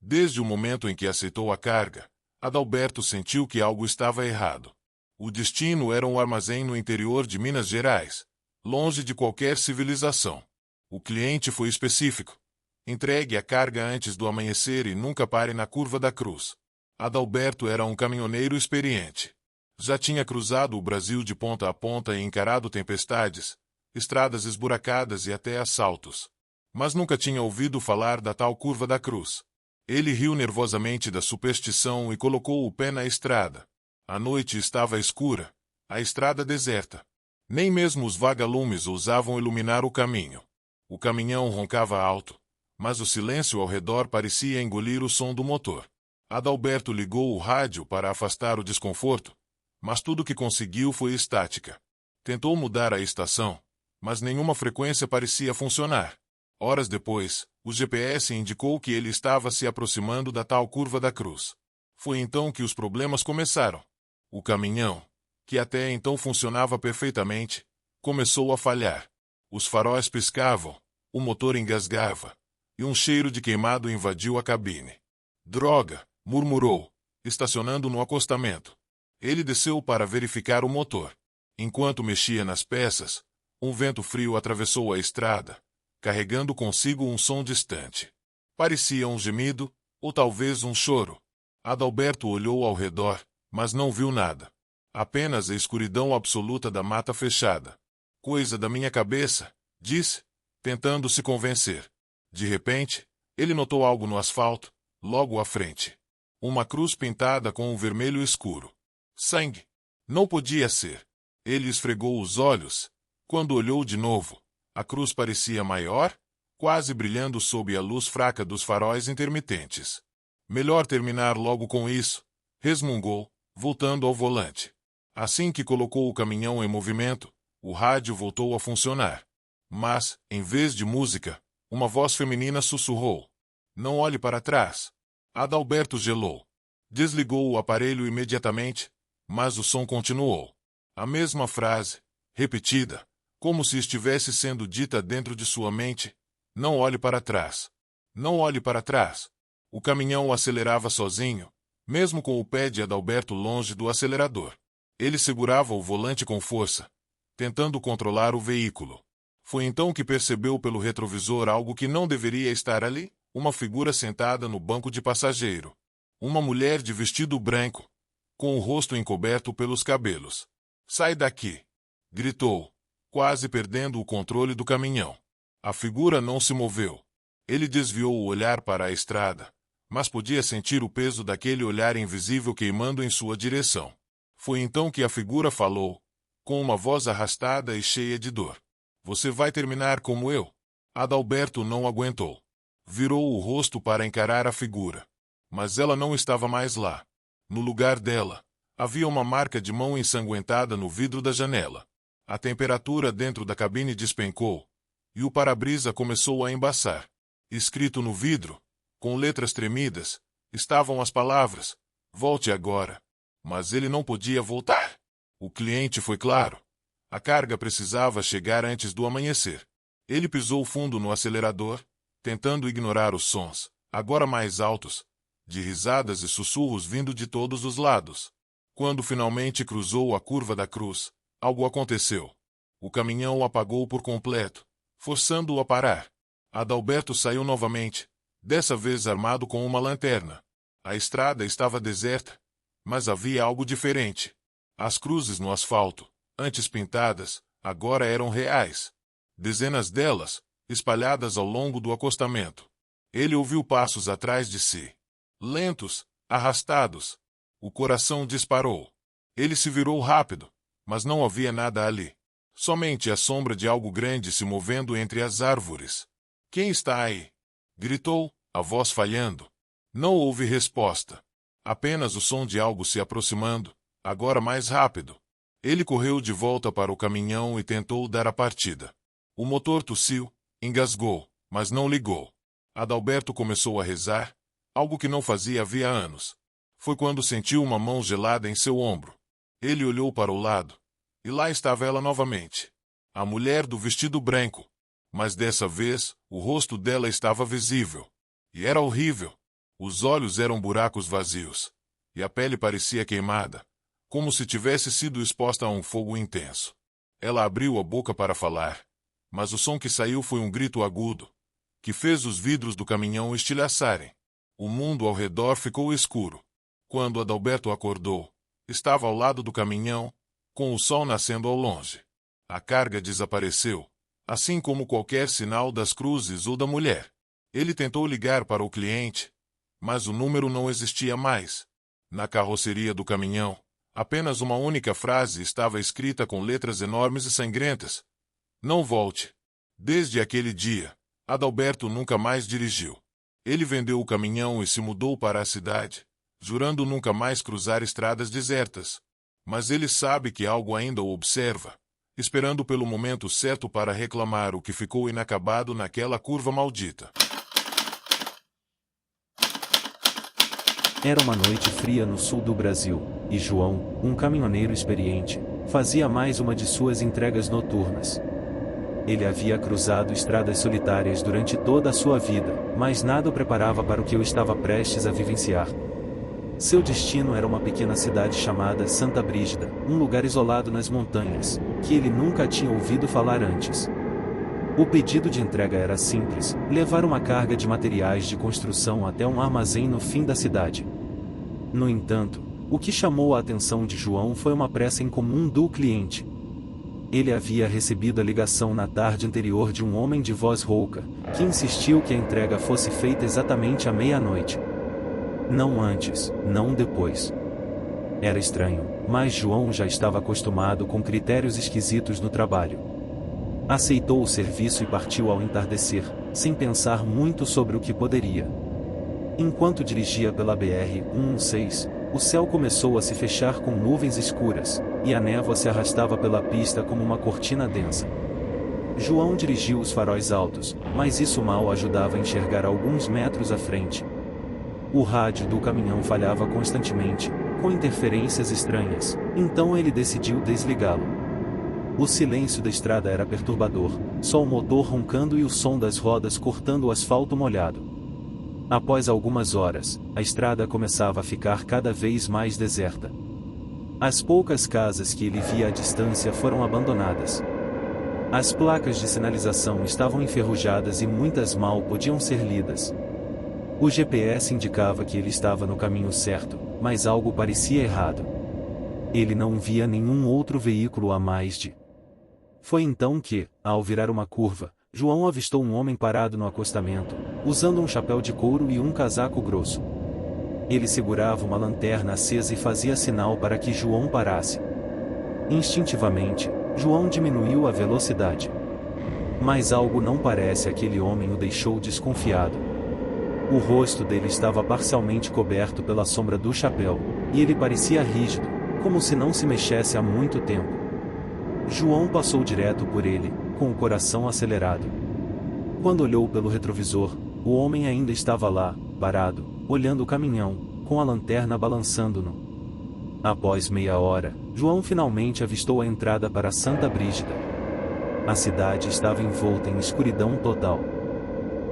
Desde o momento em que aceitou a carga, Adalberto sentiu que algo estava errado. O destino era um armazém no interior de Minas Gerais, longe de qualquer civilização. O cliente foi específico. Entregue a carga antes do amanhecer e nunca pare na curva da cruz. Adalberto era um caminhoneiro experiente. Já tinha cruzado o Brasil de ponta a ponta e encarado tempestades, estradas esburacadas e até assaltos. Mas nunca tinha ouvido falar da tal curva da cruz. Ele riu nervosamente da superstição e colocou o pé na estrada. A noite estava escura, a estrada deserta. Nem mesmo os vagalumes ousavam iluminar o caminho. O caminhão roncava alto, mas o silêncio ao redor parecia engolir o som do motor. Adalberto ligou o rádio para afastar o desconforto, mas tudo que conseguiu foi estática. Tentou mudar a estação, mas nenhuma frequência parecia funcionar. Horas depois, o GPS indicou que ele estava se aproximando da tal curva da cruz. Foi então que os problemas começaram. O caminhão, que até então funcionava perfeitamente, começou a falhar. Os faróis piscavam, o motor engasgava, e um cheiro de queimado invadiu a cabine. Droga, murmurou, estacionando no acostamento. Ele desceu para verificar o motor. Enquanto mexia nas peças, um vento frio atravessou a estrada, carregando consigo um som distante. Parecia um gemido, ou talvez um choro. Adalberto olhou ao redor, mas não viu nada. Apenas a escuridão absoluta da mata fechada. Coisa da minha cabeça, disse, tentando se convencer. De repente, ele notou algo no asfalto, logo à frente. Uma cruz pintada com um vermelho escuro. Sangue. Não podia ser. Ele esfregou os olhos. Quando olhou de novo, a cruz parecia maior, quase brilhando sob a luz fraca dos faróis intermitentes. Melhor terminar logo com isso, resmungou, voltando ao volante. Assim que colocou o caminhão em movimento, o rádio voltou a funcionar. Mas, em vez de música, uma voz feminina sussurrou. Não olhe para trás. Adalberto gelou. Desligou o aparelho imediatamente, mas o som continuou. A mesma frase, repetida, como se estivesse sendo dita dentro de sua mente. Não olhe para trás. Não olhe para trás. O caminhão acelerava sozinho, mesmo com o pé de Adalberto longe do acelerador. Ele segurava o volante com força, tentando controlar o veículo. Foi então que percebeu pelo retrovisor algo que não deveria estar ali, uma figura sentada no banco de passageiro. Uma mulher de vestido branco, com o rosto encoberto pelos cabelos. Sai daqui! Gritou, quase perdendo o controle do caminhão. A figura não se moveu. Ele desviou o olhar para a estrada, mas podia sentir o peso daquele olhar invisível queimando em sua direção. Foi então que a figura falou, com uma voz arrastada e cheia de dor. Você vai terminar como eu? Adalberto não aguentou. Virou o rosto para encarar a figura. Mas ela não estava mais lá. No lugar dela, havia uma marca de mão ensanguentada no vidro da janela. A temperatura dentro da cabine despencou, e o para-brisa começou a embaçar. Escrito no vidro, com letras tremidas, estavam as palavras: volte agora. Mas ele não podia voltar. O cliente foi claro. A carga precisava chegar antes do amanhecer. Ele pisou fundo no acelerador, tentando ignorar os sons, agora mais altos, de risadas e sussurros vindo de todos os lados. Quando finalmente cruzou a curva da cruz, algo aconteceu. O caminhão apagou por completo, forçando-o a parar. Adalberto saiu novamente, dessa vez armado com uma lanterna. A estrada estava deserta, mas havia algo diferente. As cruzes no asfalto, antes pintadas, agora eram reais. Dezenas delas, espalhadas ao longo do acostamento. Ele ouviu passos atrás de si. Lentos, arrastados. O coração disparou. Ele se virou rápido, mas não havia nada ali. Somente a sombra de algo grande se movendo entre as árvores. Quem está aí? Gritou, a voz falhando. Não houve resposta. Apenas o som de algo se aproximando, agora mais rápido. Ele correu de volta para o caminhão e tentou dar a partida. O motor tossiu, engasgou, mas não ligou. Adalberto começou a rezar, algo que não fazia havia anos. Foi quando sentiu uma mão gelada em seu ombro. Ele olhou para o lado, e lá estava ela novamente. A mulher do vestido branco. Mas dessa vez, o rosto dela estava visível. E era horrível. Os olhos eram buracos vazios, e a pele parecia queimada, como se tivesse sido exposta a um fogo intenso. Ela abriu a boca para falar, mas o som que saiu foi um grito agudo, que fez os vidros do caminhão estilhaçarem. O mundo ao redor ficou escuro. Quando Adalberto acordou, estava ao lado do caminhão, com o sol nascendo ao longe. A carga desapareceu, assim como qualquer sinal das cruzes ou da mulher. Ele tentou ligar para o cliente, mas o número não existia mais. Na carroceria do caminhão, apenas uma única frase estava escrita com letras enormes e sangrentas: "Não volte." Desde aquele dia, Adalberto nunca mais dirigiu. Ele vendeu o caminhão e se mudou para a cidade, jurando nunca mais cruzar estradas desertas. Mas ele sabe que algo ainda o observa, esperando pelo momento certo para reclamar o que ficou inacabado naquela curva maldita. Era uma noite fria no sul do Brasil, e João, um caminhoneiro experiente, fazia mais uma de suas entregas noturnas. Ele havia cruzado estradas solitárias durante toda a sua vida, mas nada o preparava para o que eu estava prestes a vivenciar. Seu destino era uma pequena cidade chamada Santa Brígida, um lugar isolado nas montanhas, que ele nunca tinha ouvido falar antes. O pedido de entrega era simples: levar uma carga de materiais de construção até um armazém no fim da cidade. No entanto, o que chamou a atenção de João foi uma pressa incomum do cliente. Ele havia recebido a ligação na tarde anterior de um homem de voz rouca, que insistiu que a entrega fosse feita exatamente à meia-noite. Não antes, não depois. Era estranho, mas João já estava acostumado com critérios esquisitos no trabalho. Aceitou o serviço e partiu ao entardecer, sem pensar muito sobre o que poderia. Enquanto dirigia pela BR-116, o céu começou a se fechar com nuvens escuras, e a névoa se arrastava pela pista como uma cortina densa. João dirigiu os faróis altos, mas isso mal ajudava a enxergar alguns metros à frente. O rádio do caminhão falhava constantemente, com interferências estranhas, então ele decidiu desligá-lo. O silêncio da estrada era perturbador, só o motor roncando e o som das rodas cortando o asfalto molhado. Após algumas horas, a estrada começava a ficar cada vez mais deserta. As poucas casas que ele via à distância foram abandonadas. As placas de sinalização estavam enferrujadas e muitas mal podiam ser lidas. O GPS indicava que ele estava no caminho certo, mas algo parecia errado. Ele não via nenhum outro veículo a mais de. Foi então que, ao virar uma curva, João avistou um homem parado no acostamento, usando um chapéu de couro e um casaco grosso. Ele segurava uma lanterna acesa e fazia sinal para que João parasse. Instintivamente, João diminuiu a velocidade. Mas algo não parece aquele homem o deixou desconfiado. O rosto dele estava parcialmente coberto pela sombra do chapéu, e ele parecia rígido, como se não se mexesse há muito tempo. João passou direto por ele, com o coração acelerado. Quando olhou pelo retrovisor, o homem ainda estava lá, parado, olhando o caminhão, com a lanterna balançando-no. Após meia hora, João finalmente avistou a entrada para Santa Brígida. A cidade estava envolta em escuridão total.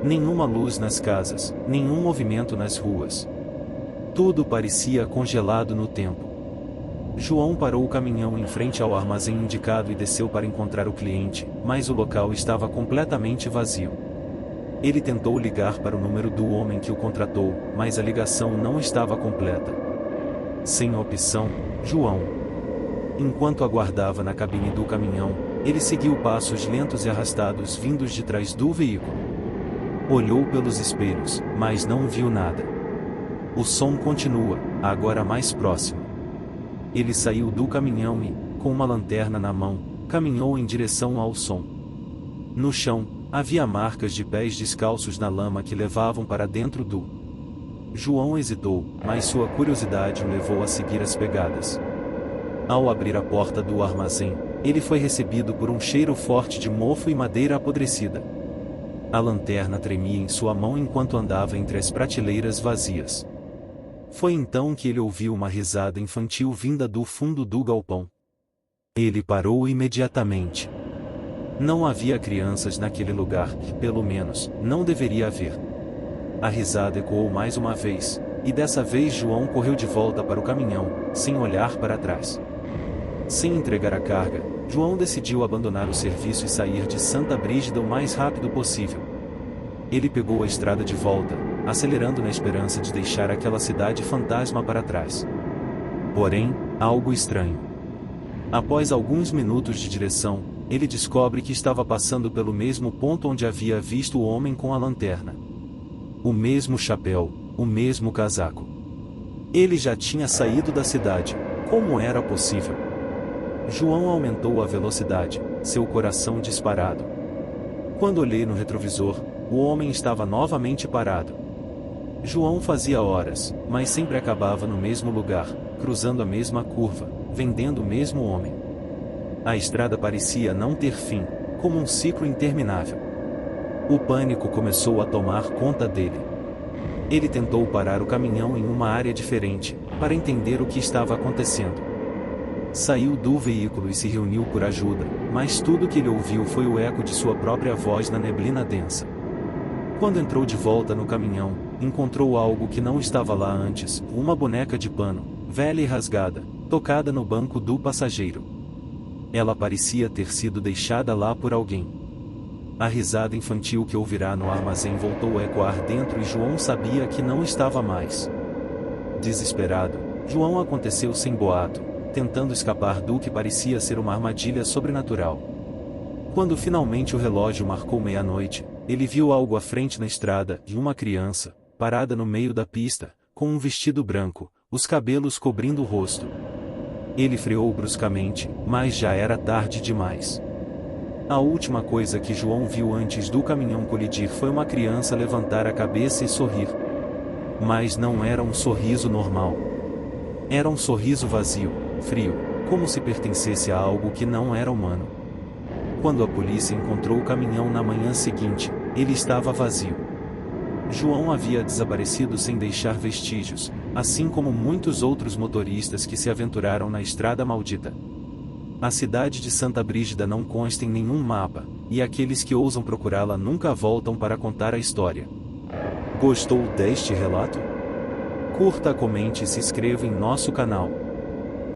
Nenhuma luz nas casas, nenhum movimento nas ruas. Tudo parecia congelado no tempo. João parou o caminhão em frente ao armazém indicado e desceu para encontrar o cliente, mas o local estava completamente vazio. Ele tentou ligar para o número do homem que o contratou, mas a ligação não estava completa. Sem opção, João. Enquanto aguardava na cabine do caminhão, ele seguiu passos lentos e arrastados vindos de trás do veículo. Olhou pelos espelhos, mas não viu nada. O som continua, agora mais próximo. Ele saiu do caminhão e, com uma lanterna na mão, caminhou em direção ao som. No chão, havia marcas de pés descalços na lama que levavam para dentro do. João hesitou, mas sua curiosidade o levou a seguir as pegadas. Ao abrir a porta do armazém, ele foi recebido por um cheiro forte de mofo e madeira apodrecida. A lanterna tremia em sua mão enquanto andava entre as prateleiras vazias. Foi então que ele ouviu uma risada infantil vinda do fundo do galpão. Ele parou imediatamente. Não havia crianças naquele lugar, pelo menos, não deveria haver. A risada ecoou mais uma vez, e dessa vez João correu de volta para o caminhão, sem olhar para trás. Sem entregar a carga, João decidiu abandonar o serviço e sair de Santa Brígida o mais rápido possível. Ele pegou a estrada de volta, acelerando na esperança de deixar aquela cidade fantasma para trás. Porém, algo estranho. Após alguns minutos de direção, ele descobre que estava passando pelo mesmo ponto onde havia visto o homem com a lanterna. O mesmo chapéu, o mesmo casaco. Ele já tinha saído da cidade. Como era possível? João aumentou a velocidade, seu coração disparado. Quando olhei no retrovisor, o homem estava novamente parado. João fazia horas, mas sempre acabava no mesmo lugar, cruzando a mesma curva, vendendo o mesmo homem. A estrada parecia não ter fim, como um ciclo interminável. O pânico começou a tomar conta dele. Ele tentou parar o caminhão em uma área diferente, para entender o que estava acontecendo. Saiu do veículo e se reuniu por ajuda, mas tudo que ele ouviu foi o eco de sua própria voz na neblina densa. Quando entrou de volta no caminhão, encontrou algo que não estava lá antes, uma boneca de pano, velha e rasgada, tocada no banco do passageiro. Ela parecia ter sido deixada lá por alguém. A risada infantil que ouvirá no armazém voltou a ecoar dentro e João sabia que não estava mais. Desesperado, João aconteceu sem boato, tentando escapar do que parecia ser uma armadilha sobrenatural. Quando finalmente o relógio marcou meia-noite, ele viu algo à frente na estrada e uma criança, parada no meio da pista, com um vestido branco, os cabelos cobrindo o rosto. Ele freou bruscamente, mas já era tarde demais. A última coisa que João viu antes do caminhão colidir foi uma criança levantar a cabeça e sorrir. Mas não era um sorriso normal. Era um sorriso vazio, frio, como se pertencesse a algo que não era humano. Quando a polícia encontrou o caminhão na manhã seguinte, ele estava vazio. João havia desaparecido sem deixar vestígios, assim como muitos outros motoristas que se aventuraram na estrada maldita. A cidade de Santa Brígida não consta em nenhum mapa, e aqueles que ousam procurá-la nunca voltam para contar a história. Gostou deste relato? Curta, comente e se inscreva em nosso canal.